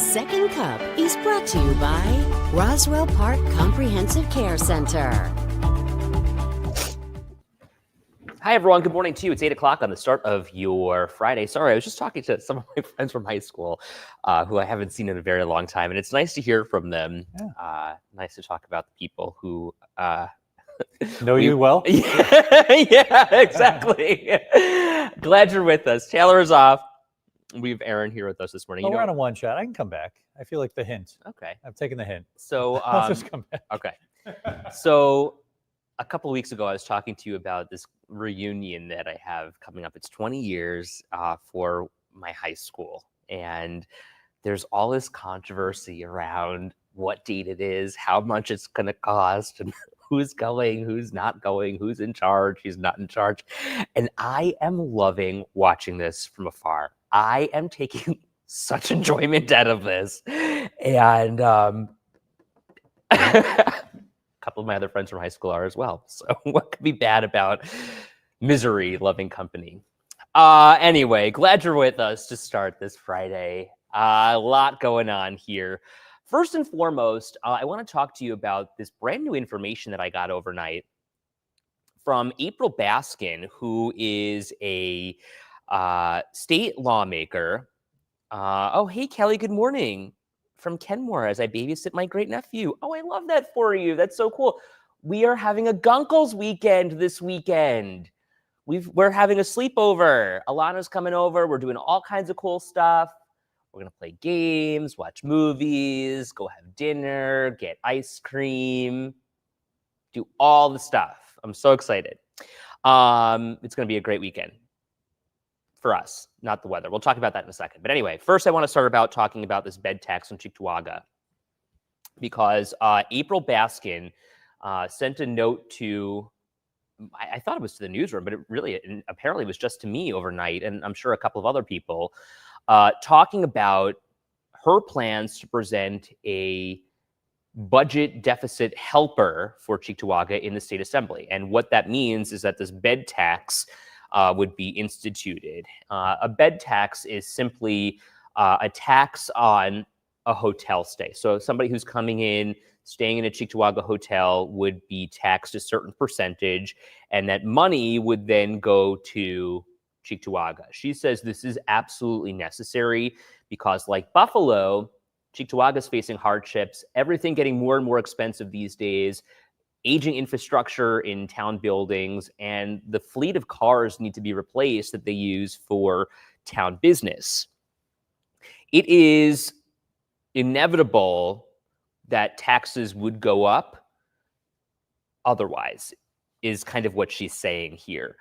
Second Cup is brought to you by Roswell Park Comprehensive Care Center. Hi, everyone. Good morning to you. It's 8 o'clock on the start of your Friday. Sorry, I was just talking to some of my friends from high school who I haven't seen in a very long time, and it's nice to hear from them. Yeah. Nice to talk about the people who know you well. Yeah, exactly. Glad you're with us. Taylor is off. We have Aaron here with us this morning. Oh, we're on a one shot. I can come back. I feel like the hint. Okay. I've taken the hint. So I'll just come back. Okay. So a couple of weeks ago, I was talking to you about this reunion that I have coming up. It's 20 years for my high school. And there's all this controversy around what date it is, how much it's going to cost, and who's going, who's not going, who's in charge, who's not in charge. And I am loving watching this from afar. I am taking such enjoyment out of this. And a couple of my other friends from high school are as well. So what could be bad about misery loving company? Anyway, glad you're with us to start this Friday. A lot going on here. First and foremost, I want to talk to you about this brand new information that I got overnight from April Baskin, who is a state lawmaker. Oh, hey, Kelly, good morning. From Kenmore, as I babysit my great nephew. Oh, I love that for you. That's so cool. We are having a Gunkles weekend this weekend. We're having a sleepover. Alana's coming over. We're doing all kinds of cool stuff. We're going to play games, watch movies, go have dinner, get ice cream, do all the stuff. I'm so excited. It's going to be a great weekend for us, not the weather. We'll talk about that in a second. But anyway, first I want to start about talking about this bed tax on Cheektowaga, because April Baskin sent a note to, I thought it was to the newsroom, but it apparently was just to me overnight, and I'm sure a couple of other people, talking about her plans to present a budget deficit helper for Cheektowaga in the state assembly. And what that means is that this bed tax would be instituted. A bed tax is simply a tax on a hotel stay. So somebody who's coming in, staying in a Cheektowaga hotel would be taxed a certain percentage, and that money would then go to Cheektowaga. She says this is absolutely necessary because, like Buffalo, Cheektowaga is facing hardships, everything getting more and more expensive these days, aging infrastructure in town buildings, and the fleet of cars need to be replaced that they use for town business. It is inevitable that taxes would go up otherwise, is kind of what she's saying here.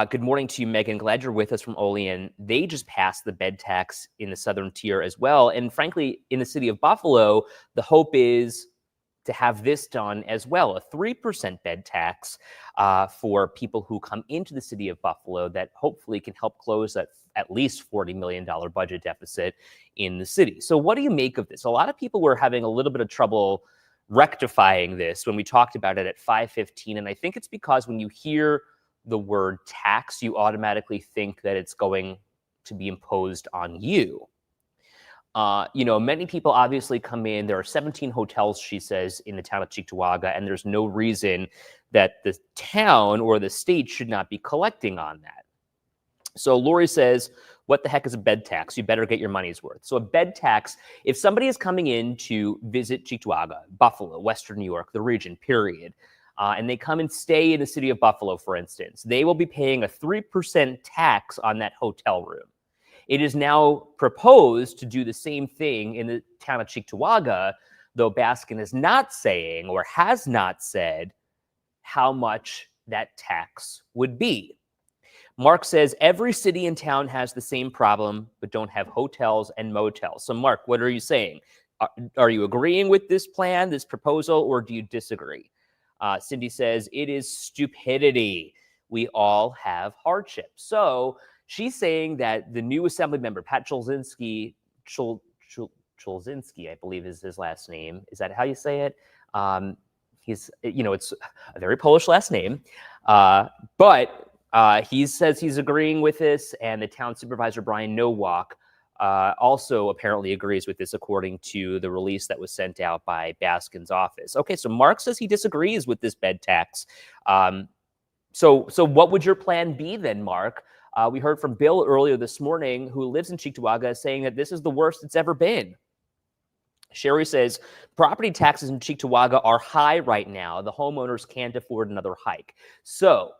Good morning to you, Megan. Glad you're with us from Olean. They just passed the bed tax in the southern tier as well. And frankly, in the city of Buffalo, the hope is to have this done as well, a 3% bed tax for people who come into the city of Buffalo that hopefully can help close that at least $40 million budget deficit in the city. So what do you make of this? A lot of people were having a little bit of trouble rectifying this when we talked about it at 5:15. And I think it's because when you hear the word tax, you automatically think that it's going to be imposed on you. Many people obviously come in. There are 17 hotels, she says, in the town of Cheektowaga, and there's no reason that the town or the state should not be collecting on that. So Lori says, what the heck is a bed tax? You better get your money's worth. So a bed tax, if somebody is coming in to visit Cheektowaga, Buffalo, Western New York, the region, period, and they come and stay in the city of Buffalo, for instance, they will be paying a 3% tax on that hotel room. It is now proposed to do the same thing in the town of Cheektowaga, though Baskin is not saying or has not said how much that tax would be. Mark says every city and town has the same problem, but don't have hotels and motels. So Mark, what are you saying? Are you agreeing with this plan, this proposal, or do you disagree? Cindy says it is stupidity. We all have hardship. So she's saying that the new assembly member, Pat Cholzinski, I believe is his last name. Is that how you say it? He's, it's a very Polish last name, but he says he's agreeing with this, and the town supervisor, Brian Nowak, also apparently agrees with this, according to the release that was sent out by Baskin's office. Okay, so Mark says he disagrees with this bed tax. So what would your plan be then, Mark? We heard from Bill earlier this morning, who lives in Cheektowaga, saying that this is the worst it's ever been. Sherry says property taxes in Cheektowaga are high right now. The homeowners can't afford another hike. So,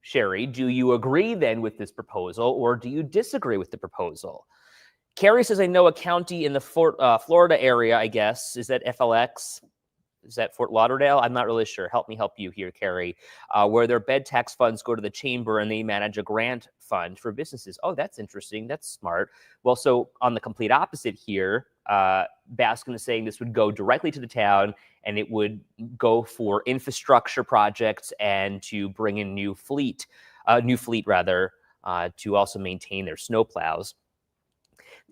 Sherry, do you agree then with this proposal, or do you disagree with the proposal? Carrie says, I know a county in the Florida area, I guess. Is that FLX? Is that Fort Lauderdale? I'm not really sure. Help me help you here, Carrie. Where their bed tax funds go to the chamber and they manage a grant fund for businesses. Oh, that's interesting. That's smart. Well, so on the complete opposite here, Baskin is saying this would go directly to the town and it would go for infrastructure projects and to bring in new fleet to also maintain their snowplows.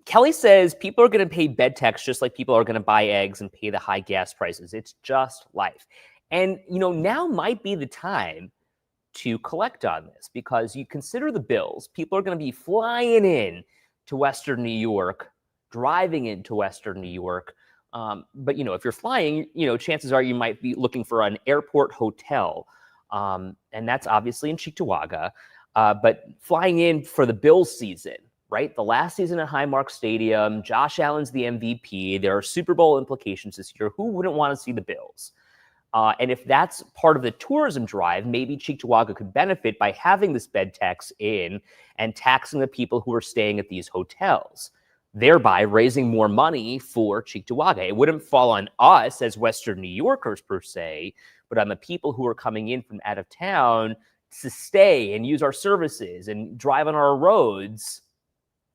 Kelly says people are going to pay bed tax just like people are going to buy eggs and pay the high gas prices. It's just life. And, now might be the time to collect on this, because you consider the bills. People are going to be flying in to Western New York, driving into Western New York. But, if you're flying, chances are you might be looking for an airport hotel. And that's obviously in Cheektowaga. But flying in for the Bills season, right? The last season at Highmark Stadium, Josh Allen's the MVP. There are Super Bowl implications this year. Who wouldn't want to see the Bills? And if that's part of the tourism drive, maybe Cheektowaga could benefit by having this bed tax in and taxing the people who are staying at these hotels, thereby raising more money for Cheektowaga. It wouldn't fall on us as Western New Yorkers per se, but on the people who are coming in from out of town to stay and use our services and drive on our roads.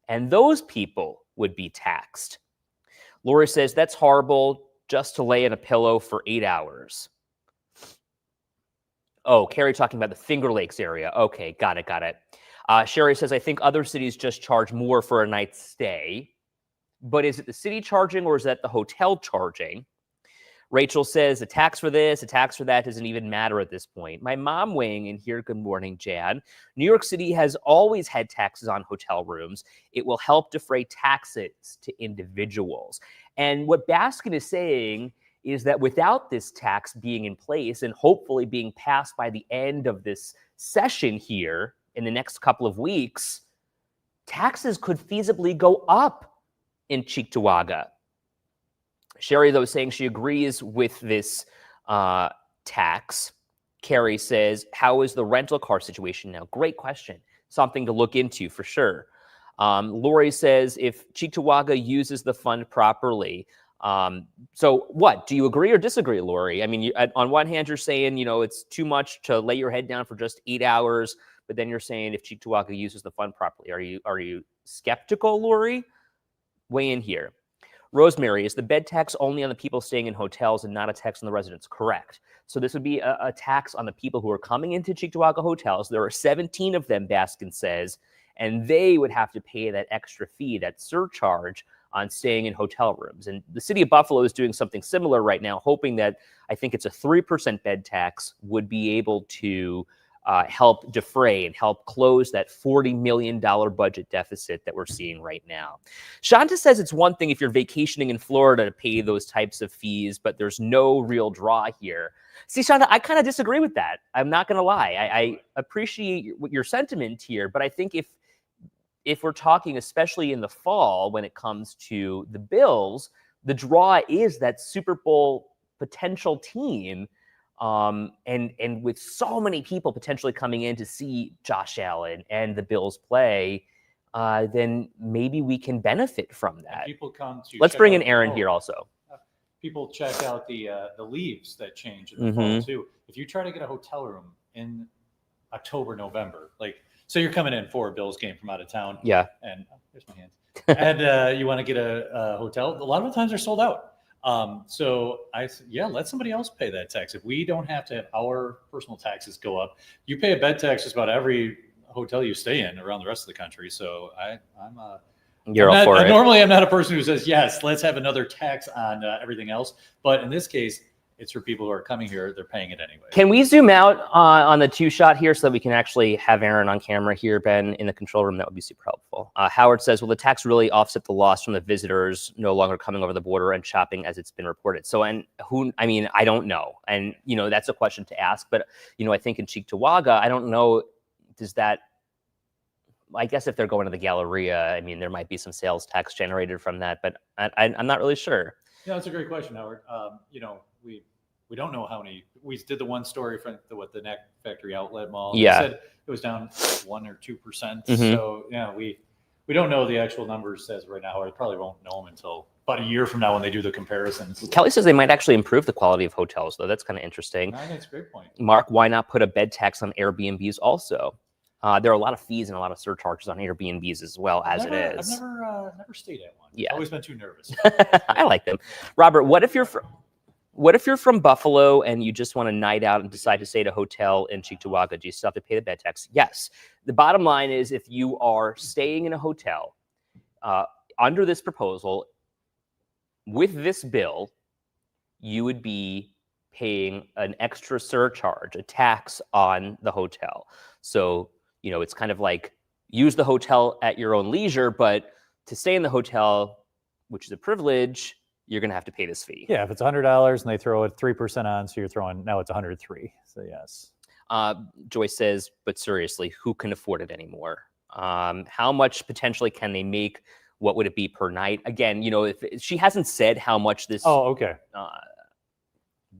And those people would be taxed. Lori says, that's horrible, just to lay in a pillow for 8 hours. Oh, Carrie talking about the Finger Lakes area. Okay, got it. Sherry says, I think other cities just charge more for a night's stay. But is it the city charging or is that the hotel charging? Rachel says, a tax for this, a tax for that doesn't even matter at this point. My mom weighing in here. Good morning, Jan. New York City has always had taxes on hotel rooms. It will help defray taxes to individuals. And what Baskin is saying is that without this tax being in place and hopefully being passed by the end of this session here in the next couple of weeks, taxes could feasibly go up in Cheektowaga. Sherry, though, is saying she agrees with this tax. Carrie says, how is the rental car situation now? Great question. Something to look into for sure. Lori says, if Cheektowaga uses the fund properly. So what? Do you agree or disagree, Lori? I mean, on one hand, you're saying, it's too much to lay your head down for just 8 hours. But then you're saying if Cheektowaga uses the fund properly. Are you skeptical, Lori? Weigh in here. Rosemary, is the bed tax only on the people staying in hotels and not a tax on the residents? Correct. So this would be a tax on the people who are coming into Cheektowaga hotels. There are 17 of them, Baskin says, and they would have to pay that extra fee, that surcharge on staying in hotel rooms. And the city of Buffalo is doing something similar right now, hoping that, I think it's a 3% bed tax, would be able to help defray and help close that $40 million budget deficit that we're seeing right now. Shanta says it's one thing if you're vacationing in Florida to pay those types of fees, but there's no real draw here. See, Shanta, I kind of disagree with that. I'm not going to lie. I appreciate your sentiment here, but I think if we're talking, especially in the fall, when it comes to the Bills, the draw is that Super Bowl potential team. And with so many people potentially coming in to see Josh Allen and the Bills play, then maybe we can benefit from that. People come to. Let's bring in Aaron here also. People check out the leaves that change in the fall too. If you try to get a hotel room in October, November, so you're coming in for a Bills game from out of town. Yeah. And there's my hands. And you want to get a hotel. A lot of the times they're sold out. So I said, let somebody else pay that tax. If we don't have to have our personal taxes go up, you pay a bed tax just about every hotel you stay in around the rest of the country. So normally I'm not a person who says, yes, let's have another tax on everything else. But in this case, It's for people who are coming here. They're paying it anyway. Can we zoom out on the 2-shot here so that we can actually have Aaron on camera here, Ben, in the control room? That would be super helpful. Howard says, will the tax really offset the loss from the visitors no longer coming over the border and shopping as it's been reported? So, I don't know. And, that's a question to ask. But, I think in Cheektowaga, I don't know, I guess if they're going to the Galleria, there might be some sales tax generated from that, but I'm not really sure. Yeah, that's a great question, Howard. We don't know how many. We did the one story from the Neck Factory Outlet Mall. Yeah, they said it was down 1 or 2%. So yeah, we don't know the actual numbers as of right now. I probably won't know them until about a year from now when they do the comparisons. Kelly says they might actually improve the quality of hotels, though. That's kind of interesting. I think that's a great point. Mark, why not put a bed tax on Airbnbs also? There are a lot of fees and a lot of surcharges on Airbnbs as well as it is. I've never stayed at one. Yeah. I've always been too nervous. I like them. Robert, what if you're from Buffalo and you just want a night out and decide to stay at a hotel in Cheektowaga? Do you still have to pay the bed tax? Yes. The bottom line is, if you are staying in a hotel under this proposal, with this bill, you would be paying an extra surcharge, a tax on the hotel. So, it's kind of like use the hotel at your own leisure, but to stay in the hotel, which is a privilege, you're going to have to pay this fee. Yeah, if it's $100 and they throw it 3% on, so now it's $103. So yes. Joyce says, but seriously, who can afford it anymore? How much potentially can they make? What would it be per night? Again, if she hasn't said how much this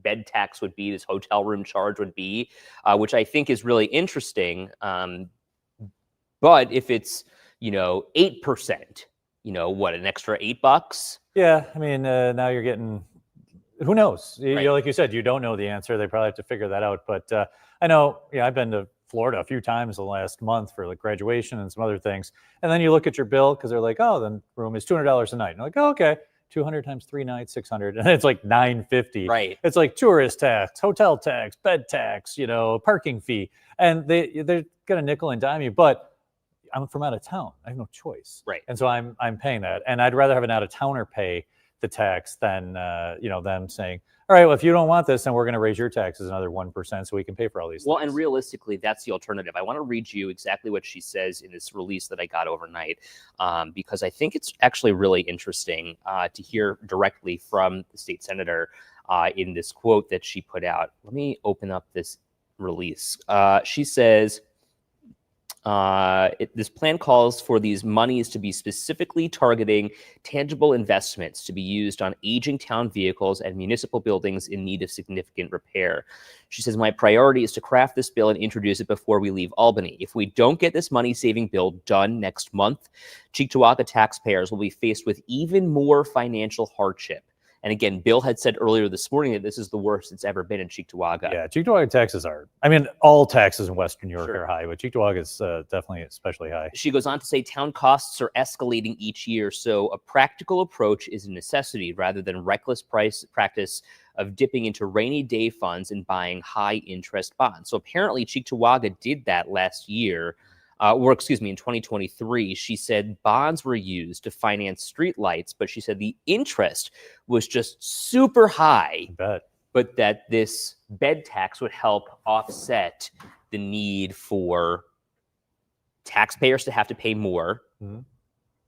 bed tax would be, this hotel room charge would be, which I think is really interesting. But if it's 8%, an extra $8? Yeah, now you're getting, who knows? Right. Like you said, you don't know the answer. They probably have to figure that out. But I know, I've been to Florida a few times the last month for like graduation and some other things. And then you look at your bill because they're like, oh, the room is $200 a night. And you're like, oh, okay, 200 times 3 nights, 600, and it's like $950. Right. It's like tourist tax, hotel tax, bed tax, parking fee, and they're gonna nickel and dime you. But I'm from out of town. I have no choice. Right. And so I'm paying that. And I'd rather have an out-of-towner pay the tax than, them saying, all right, well, if you don't want this, then we're going to raise your taxes another 1% so we can pay for all these Well, things. and realistically, that's the alternative. I want to read you exactly what she says in this release that I got overnight, because I think it's actually really interesting to hear directly from the state senator in this quote that she put out. Let me open up this release. She says, this plan calls for these monies to be specifically targeting tangible investments to be used on aging town vehicles and municipal buildings in need of significant repair. She says, my priority is to craft this bill and introduce it before we leave Albany. If we don't get this money-saving bill done next month, Cheektowaga taxpayers will be faced with even more financial hardship. And again, Bill had said earlier this morning that this is the worst it's ever been in Cheektowaga. Yeah, Cheektowaga taxes are, all taxes in Western New York are high, but Cheektowaga is definitely especially high. She goes on to say town costs are escalating each year, so a practical approach is a necessity rather than reckless practice of dipping into rainy day funds and buying high interest bonds. So apparently Cheektowaga did that last year. In 2023, she said bonds were used to finance street lights, but she said the interest was just super high. I bet. But that this bed tax would help offset the need for taxpayers to have to pay more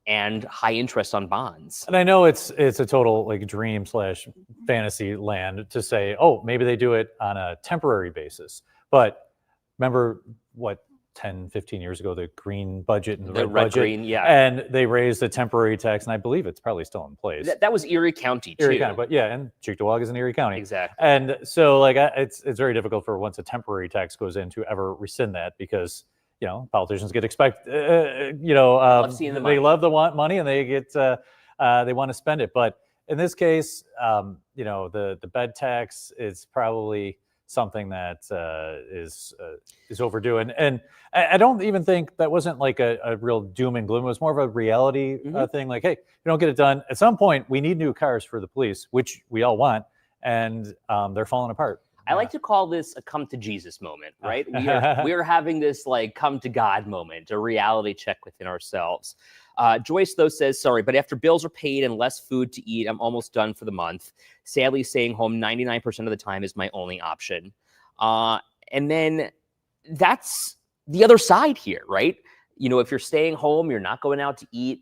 and high interest on bonds. And I know it's a total like dream / fantasy land to say, oh, maybe they do it on a temporary basis. But remember what 10, 15 years ago, the green budget and the red budget. Green, yeah. And they raised the temporary tax, and I believe it's probably still in place. That was Erie County, too. Erie County, but yeah, and Cheektowaga is in Erie County. Exactly. And so it's very difficult for once a temporary tax goes in to ever rescind that because, politicians get they love the money and they get, they want to spend it. But in this case, the bed tax is probably something that is overdue. And I don't even think that wasn't like a real doom and gloom. It was more of a reality thing. Like, hey, if you don't get it done, at some point we need new cars for the police, which we all want. And they're falling apart. I like to call this a come to Jesus moment, right? We are having this like come to God moment, a reality check within ourselves. Joyce, though, says, sorry, but after bills are paid and less food to eat, I'm almost done for the month. Sadly, staying home 99% of the time is my only option. And then that's the other side here, right? If you're staying home, you're not going out to eat,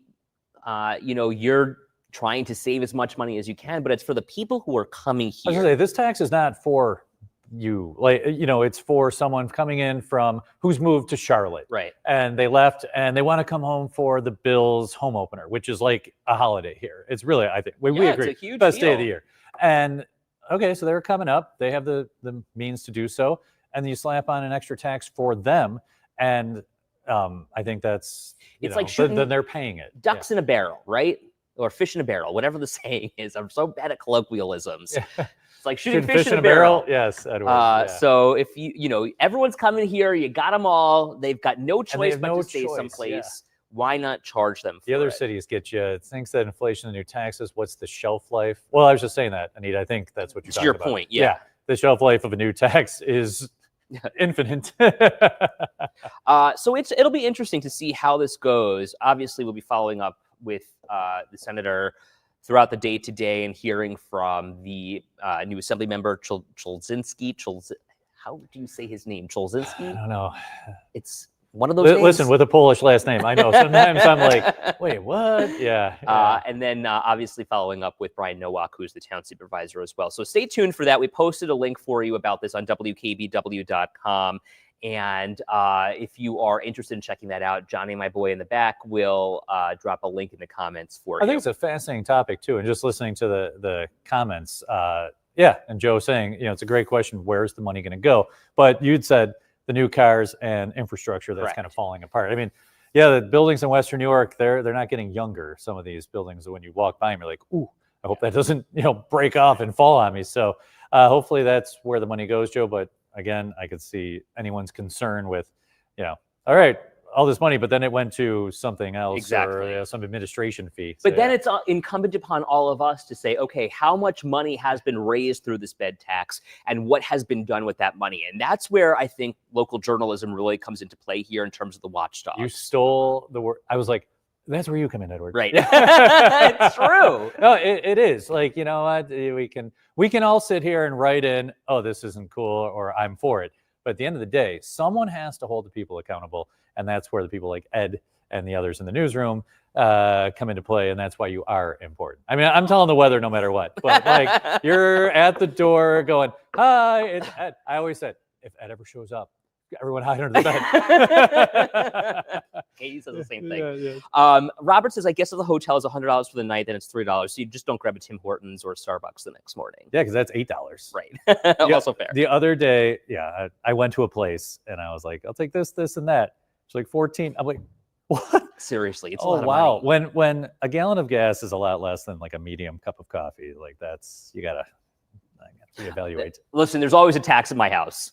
you're trying to save as much money as you can, but it's for the people who are coming here. I was gonna say, this tax is not for you, it's for someone coming in from who's moved to Charlotte, right? And they left and they want to come home for the Bills home opener, which is like a holiday here. It's really, I think we agree, it's a huge best deal. day of the year. And okay, so they're coming up, they have the means to do so, and then you slap on an extra tax for them, and I think that's like shooting then they're paying it. Ducks in a barrel, right? Or fish in a barrel, whatever the saying is. I'm so bad at colloquialisms. It's like shooting fish in a barrel. Yes, Edward. So if everyone's coming here, you got them all. They've got no choice but to stay someplace. Yeah. Why not charge them for the other cities get you thinks that inflation, the new taxes, what's the shelf life? Well, I was just saying that, Anita. I think that's what you're talking about. Your point, yeah. The shelf life of a new tax is infinite. So it'll be interesting to see how this goes. Obviously, we'll be following up with the senator throughout the day today and hearing from the new assembly member Cholzinski. How do you say his name? Cholzinski? I don't know. It's one of those names. Listen, with a Polish last name, I know. Sometimes I'm like, wait, what? Yeah. And then obviously following up with Brian Nowak, who's the town supervisor as well. So stay tuned for that. We posted a link for you about this on WKBW.com. And if you are interested in checking that out, Johnny, my boy in the back, will drop a link in the comments for you. I think it's a fascinating topic, too. And just listening to the comments, and Joe saying, it's a great question. Where's the money going to go? But you'd said the new cars and infrastructure that's kind of falling apart. I mean, the buildings in Western New York, they're not getting younger. Some of these buildings, when you walk by them, you're like, ooh, I hope that doesn't, break off and fall on me. So hopefully that's where the money goes, Joe. But again, I could see anyone's concern with, all right, all this money, but then it went to something else, or some administration fee. But then it's incumbent upon all of us to say, okay, how much money has been raised through this bed tax and what has been done with that money? And that's where I think local journalism really comes into play here in terms of the watchdog. You stole the word. I was like, that's where you come in, Edward. Right. It's true. No, it is. Like, you know what? We can all sit here and write in, oh, this isn't cool, or I'm for it. But at the end of the day, someone has to hold the people accountable. And that's where the people like Ed and the others in the newsroom come into play. And that's why you are important. I mean, I'm telling the weather no matter what. But like, you're at the door going, hi, it's Ed. I always said, if Ed ever shows up, everyone hide under the bed. Katie says the same thing. Robert says, I guess if the hotel is $100 for the night, then it's $3. So you just don't grab a Tim Hortons or a Starbucks the next morning. Yeah, because that's $8. Right. Also fair. The other day, I went to a place and I was like, I'll take this, and that. It's like 14. I'm like, what? Seriously, it's a lot of wow. money. When a gallon of gas is a lot less than like a medium cup of coffee, like you gotta reevaluate. Listen, there's always a tax at my house.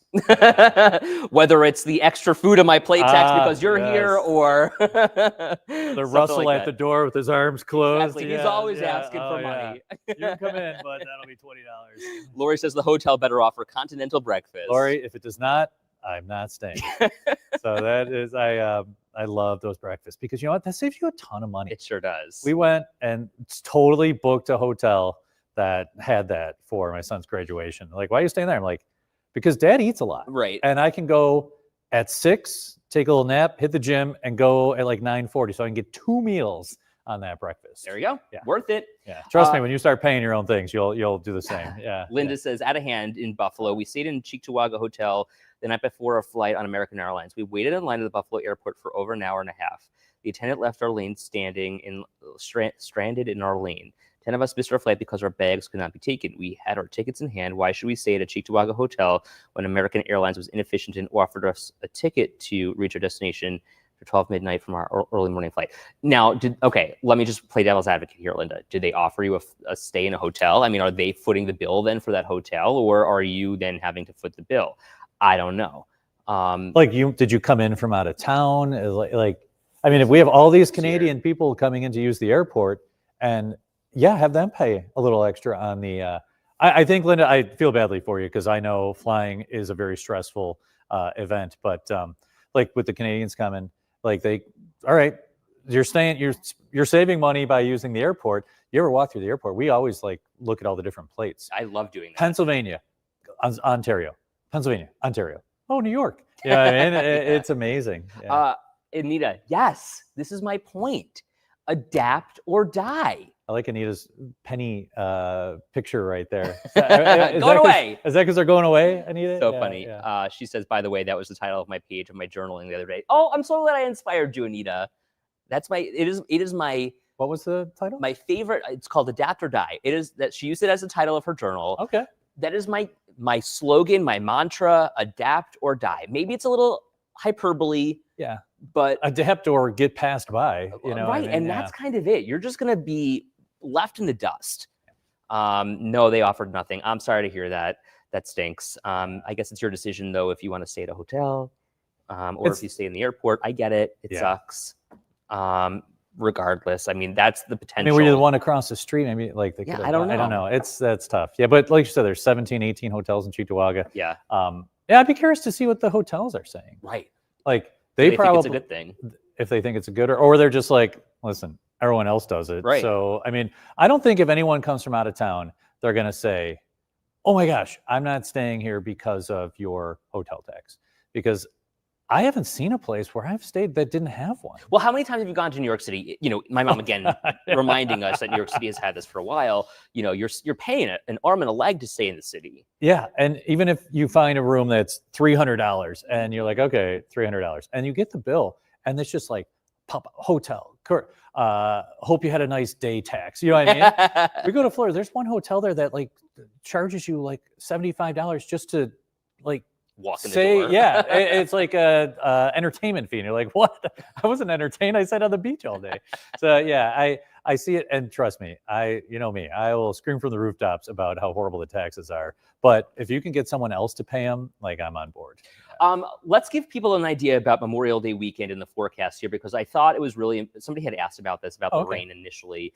Whether it's the extra food on my plate tax because you're here, or the Russell at the door with his arms closed. Exactly. He's always asking for money. You can come in, but that'll be $20. Lori says the hotel better offer continental breakfast. Lori, if it does not, I'm not staying. So that is, I love those breakfasts because you know what? That saves you a ton of money. It sure does. We went and totally booked a hotel that had that for my son's graduation. Like, why are you staying there? I'm like, because Dad eats a lot. Right. And I can go at 6, take a little nap, hit the gym, and go at like 9:40. So I can get 2 meals on that breakfast. There you go. Yeah. Worth it. Yeah. Trust me, when you start paying your own things, you'll do the same. Yeah. Linda says, out of hand in Buffalo, we stayed in Cheektowaga Hotel the night before a flight on American Airlines. We waited in line at the Buffalo airport for over an hour and a half. The attendant left our lane stranded in our lane. 10 of us missed our flight because our bags could not be taken. We had our tickets in hand. Why should we stay at a Cheektowaga hotel when American Airlines was inefficient and offered us a ticket to reach our destination for 12 midnight from our early morning flight? Now, let me just play devil's advocate here, Linda. Did they offer you a stay in a hotel? I mean, are they footing the bill then for that hotel, or are you then having to foot the bill? I don't know. Did you come in from out of town? I mean, if we have all these Canadian people coming in to use the airport, and have them pay a little extra on the. I think, Linda, I feel badly for you because I know flying is a very stressful event. But like with the Canadians coming, all right, you're saving money by using the airport. You ever walk through the airport? We always like look at all the different plates. I love doing that. Pennsylvania, Ontario, Pennsylvania, Ontario. Oh, New York. Yeah, I mean, it's amazing. Yeah. Anita, yes, this is my point. Adapt or die. I like Anita's penny picture right there. Going away. Is that because they're going away, Anita? So funny. Yeah. She says, by the way, that was the title of my page of my journaling the other day. Oh, I'm so glad I inspired you, Anita. It is my. What was the title? My favorite. It's called Adapt or Die. It is that she used it as the title of her journal. Okay. That is my slogan, my mantra: adapt or die. Maybe it's a little hyperbole. Yeah. But adapt or get passed by. You know. Right, and that's kind of it. You're just gonna be left in the dust. No, they offered nothing. I'm sorry to hear that. That stinks. I guess it's your decision though if you want to stay at a hotel or if you stay in the airport. I get it. It sucks. Regardless, I mean that's the potential. I mean, were you the one across the street? Maybe like I don't know. I don't know. That's tough. Yeah, but like you said, there's 17, 18 hotels in Cheektowaga. Yeah. Yeah, I'd be curious to see what the hotels are saying. Right. Like they probably think it's a good thing. If they think it's a good or they're just like, listen, everyone else does it. Right. So I mean, I don't think if anyone comes from out of town, they're gonna say, oh my gosh, I'm not staying here because of your hotel tax. Because I haven't seen a place where I've stayed that didn't have one. Well, how many times have you gone to New York City? You know, my mom again reminding us that New York City has had this for a while. You know, you're paying an arm and a leg to stay in the city. Yeah, and even if you find a room that's $300 and you're like, okay, $300, and you get the bill, and it's just like, pop hotel, hope you had a nice day tax. You know what I mean? We go to Florida. There's one hotel there that like charges you like $75 just to like. Walk in the door. Yeah, it's like a entertainment fee. And you're like, what? I wasn't entertained. I sat on the beach all day. So yeah, I see it, and trust me, you know me, I will scream from the rooftops about how horrible the taxes are. But if you can get someone else to pay them, like I'm on board. Let's give people an idea about Memorial Day weekend in the forecast here, because I thought it was really somebody had asked about this, about the rain initially,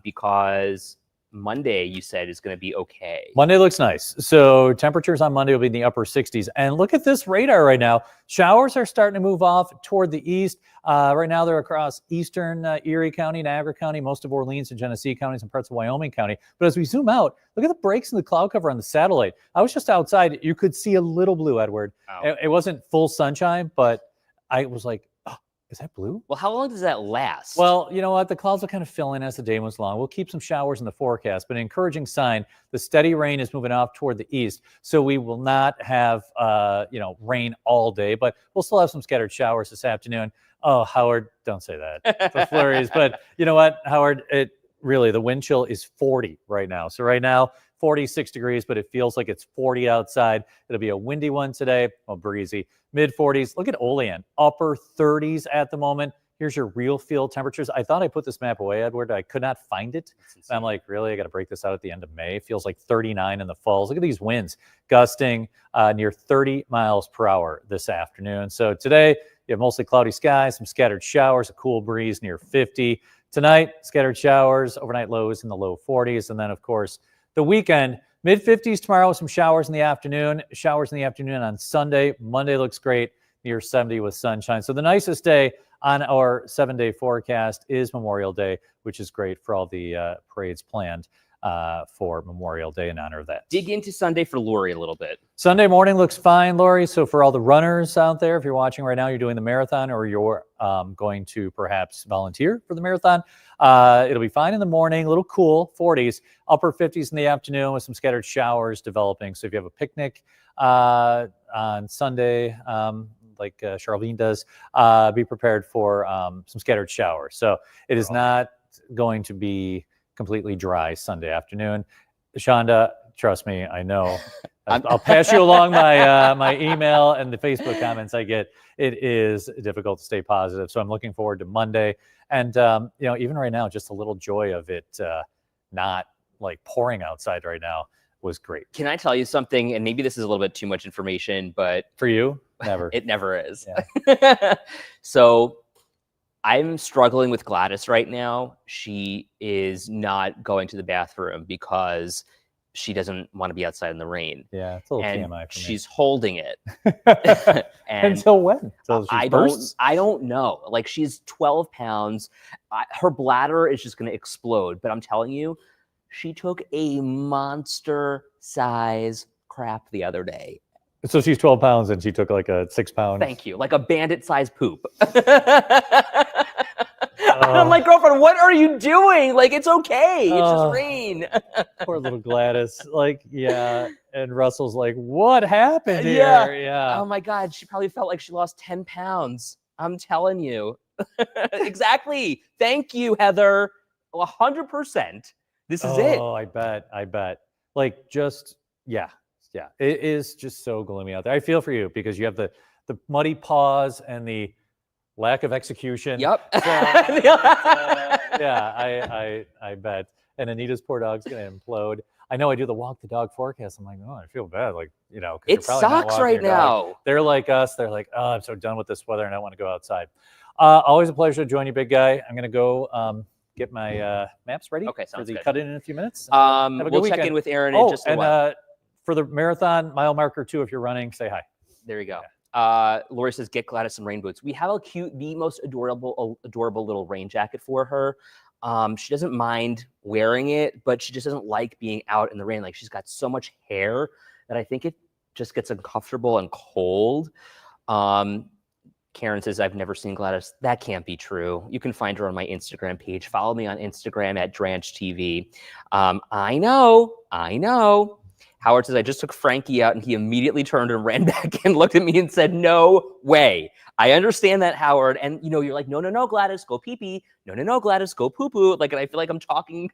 because Monday, you said, is going to be okay. Monday looks nice. So temperatures on Monday will be in the upper 60s. And look at this radar right now. Showers are starting to move off toward the east. Right now, they're across eastern Erie County, Niagara County, most of Orleans and Genesee counties, and parts of Wyoming County. But as we zoom out, look at the breaks in the cloud cover on the satellite. I was just outside. You could see a little blue, Edward. Oh. It wasn't full sunshine, but I was like, is that blue? Well, how long does that last? Well, you know what? The clouds will kind of fill in as the day moves along. We'll keep some showers in the forecast, but an encouraging sign, the steady rain is moving off toward the east. So we will not have, rain all day, but we'll still have some scattered showers this afternoon. Oh, Howard, don't say that. The flurries. But you know what, Howard, the wind chill is 40 right now. So right now, 46 degrees, but it feels like it's 40 outside. It'll be a windy one today, breezy. Mid 40s. Look at Olean, upper 30s at the moment. Here's your real field temperatures. I thought I put this map away, Edward. I could not find it. I'm like, really? I got to break this out at the end of May. It feels like 39 in the falls. Look at these winds gusting near 30 miles per hour this afternoon. So today, you have mostly cloudy skies, some scattered showers, a cool breeze near 50. Tonight, scattered showers, overnight lows in the low 40s. And then, of course, the weekend, mid-50s tomorrow with some showers in the afternoon. Showers in the afternoon on Sunday. Monday looks great, near 70 with sunshine. So the nicest day on our 7-day forecast is Memorial Day, which is great for all the parades planned for Memorial Day in honor of that. Dig into Sunday for Lori a little bit. Sunday morning looks fine, Lori. So for all the runners out there, if you're watching right now, you're doing the marathon or you're going to perhaps volunteer for the marathon, it'll be fine in the morning, a little cool, 40s, upper 50s in the afternoon with some scattered showers developing. So if you have a picnic on Sunday, like Charlene does, be prepared for some scattered showers. So it is not going to be completely dry Sunday afternoon. Shonda, trust me, I know. I'll pass you along my email and the Facebook comments I get. It is difficult to stay positive. So I'm looking forward to Monday. And, even right now, just a little joy of it not like pouring outside right now was great. Can I tell you something? And maybe this is a little bit too much information, but for you, never. It never is. Yeah. So I'm struggling with Gladys right now. She is not going to the bathroom because she doesn't want to be outside in the rain. Yeah, it's a little and TMI for me. She's holding it. And until when? Until I don't know. Like, she's 12 pounds. Her bladder is just going to explode. But I'm telling you, she took a monster size crap the other day. So she's 12 pounds and she took like a 6 pound. Thank you. Like a bandit sized poop. I'm like, girlfriend, what are you doing? Like, it's okay. It's just rain. Poor little Gladys. Like, yeah. And Russell's like, what happened here? Yeah. Oh my God. She probably felt like she lost 10 pounds. I'm telling you. Exactly. Thank you, Heather. 100%. This is it. Oh, I bet. Like, just, yeah. It is just so gloomy out there. I feel for you because you have the muddy paws and the lack of execution. Yep. So, yeah, I bet. And Anita's poor dog's going to implode. I know I do the walk the dog forecast. I'm like, oh, I feel bad. Like, you know, it sucks right now. They're like us. They're like, oh, I'm so done with this weather and I want to go outside. Always a pleasure to join you, big guy. I'm going to go get my maps ready for the cut in a few minutes. We'll check in with Aaron in just a while. For the marathon, mile marker 2, if you're running, say hi. There you go. Yeah. Lori says, get Gladys some rain boots. We have the most adorable little rain jacket for her. She doesn't mind wearing it, but she just doesn't like being out in the rain. Like, she's got so much hair that I think it just gets uncomfortable and cold. Karen says, I've never seen Gladys. That can't be true. You can find her on my Instagram page. Follow me on Instagram at DranchTV. I know. Howard says, I just took Frankie out and he immediately turned and ran back and looked at me and said, no way. I understand that, Howard. And, you know, you're like, no, Gladys, go pee-pee. No, Gladys, go poo-poo. Like, and I feel like I'm talking,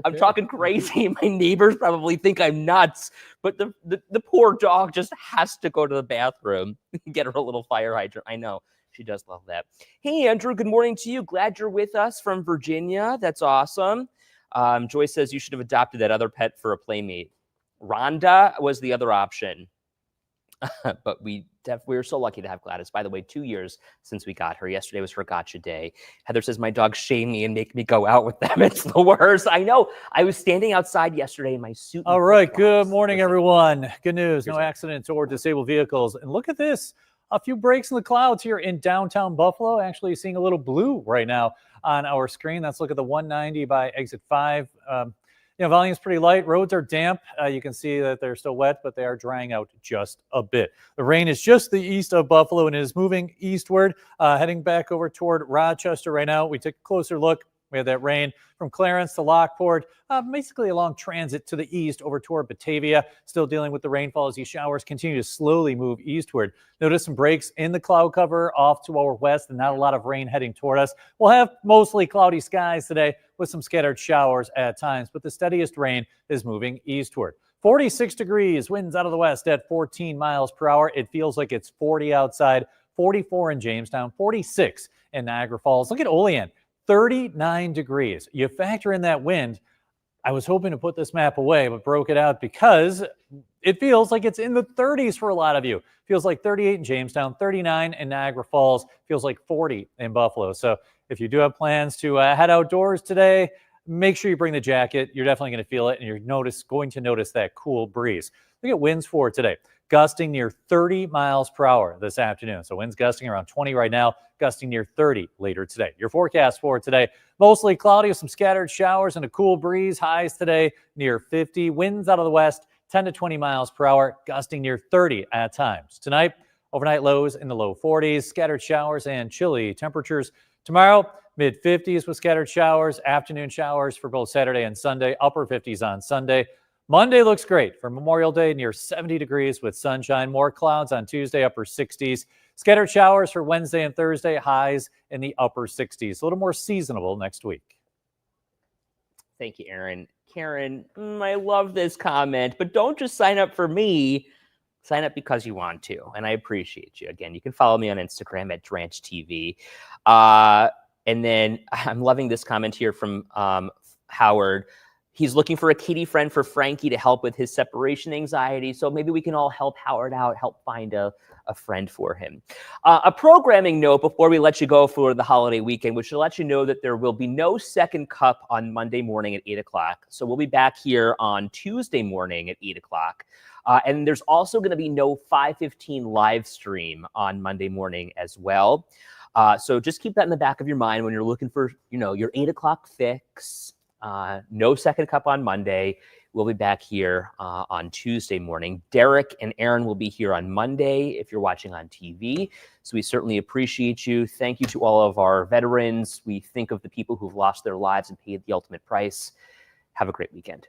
I'm talking crazy. My neighbors probably think I'm nuts, but the poor dog just has to go to the bathroom, get her a little fire hydrant. I know. She does love that. Hey, Andrew, good morning to you. Glad you're with us from Virginia. That's awesome. Joy says you should have adopted that other pet for a playmate. Rhonda was the other option. But we were so lucky to have Gladys. By the way, 2 years since we got her. Yesterday was her gotcha day. Heather says, my dogs shame me and make me go out with them. It's the worst. I know. I was standing outside yesterday in my suit. All right. Good morning, everyone. Good news. No accidents or disabled vehicles. And look at this. A few breaks in the clouds here in downtown Buffalo. Actually seeing a little blue right now on our screen. Let's look at the 190 by exit 5. Volume's pretty light. Roads are damp. You can see that they're still wet, but they are drying out just a bit. The rain is just the east of Buffalo and is moving eastward, heading back over toward Rochester right now. We take a closer look. We have that rain from Clarence to Lockport, basically along transit to the east over toward Batavia. Still dealing with the rainfall as these showers continue to slowly move eastward. Notice some breaks in the cloud cover off to our west and not a lot of rain heading toward us. We'll have mostly cloudy skies today with some scattered showers at times, but the steadiest rain is moving eastward. 46 degrees, winds out of the west at 14 miles per hour. It feels like it's 40 outside, 44 in Jamestown, 46 in Niagara Falls. Look at Olean. 39 degrees. You factor in that wind. I was hoping to put this map away, but broke it out because it feels like it's in the 30s for a lot of you. Feels like 38 in Jamestown, 39 in Niagara Falls, feels like 40 in Buffalo. So if you do have plans to head outdoors today, make sure you bring the jacket. You're definitely going to feel it, and you're going to notice that cool breeze. Look at winds for today. Gusting near 30 miles per hour this afternoon. So winds gusting around 20 right now, gusting near 30 later today. Your forecast for today, mostly cloudy with some scattered showers and a cool breeze. Highs today near 50. Winds out of the west, 10 to 20 miles per hour, gusting near 30 at times. Tonight, overnight lows in the low 40s, scattered showers and chilly temperatures. Tomorrow, mid 50s with scattered showers, afternoon showers for both Saturday and Sunday, upper 50s on Sunday. Monday looks great for Memorial Day, near 70 degrees with sunshine. More clouds on Tuesday, upper 60s. Scattered showers for Wednesday and Thursday, highs in the upper 60s. A little more seasonable next week. Thank you, Aaron. Karen, I love this comment, but don't just sign up for me. Sign up because you want to, and I appreciate you. Again, you can follow me on Instagram at DranchTV. And then I'm loving this comment here from Howard. He's looking for a kitty friend for Frankie to help with his separation anxiety. So maybe we can all help Howard out, help find a friend for him. A programming note before we let you go for the holiday weekend, which will let you know that there will be no second cup on Monday morning at 8 o'clock. So we'll be back here on Tuesday morning at 8 o'clock. And there's also going to be no 5:15 live stream on Monday morning as well. So just keep that in the back of your mind when you're looking for, your 8 o'clock fix. No second cup on Monday. We'll be back here on Tuesday morning. Derek and Aaron will be here on Monday if you're watching on TV. So we certainly appreciate you. Thank you to all of our veterans. We think of the people who've lost their lives and paid the ultimate price. Have a great weekend.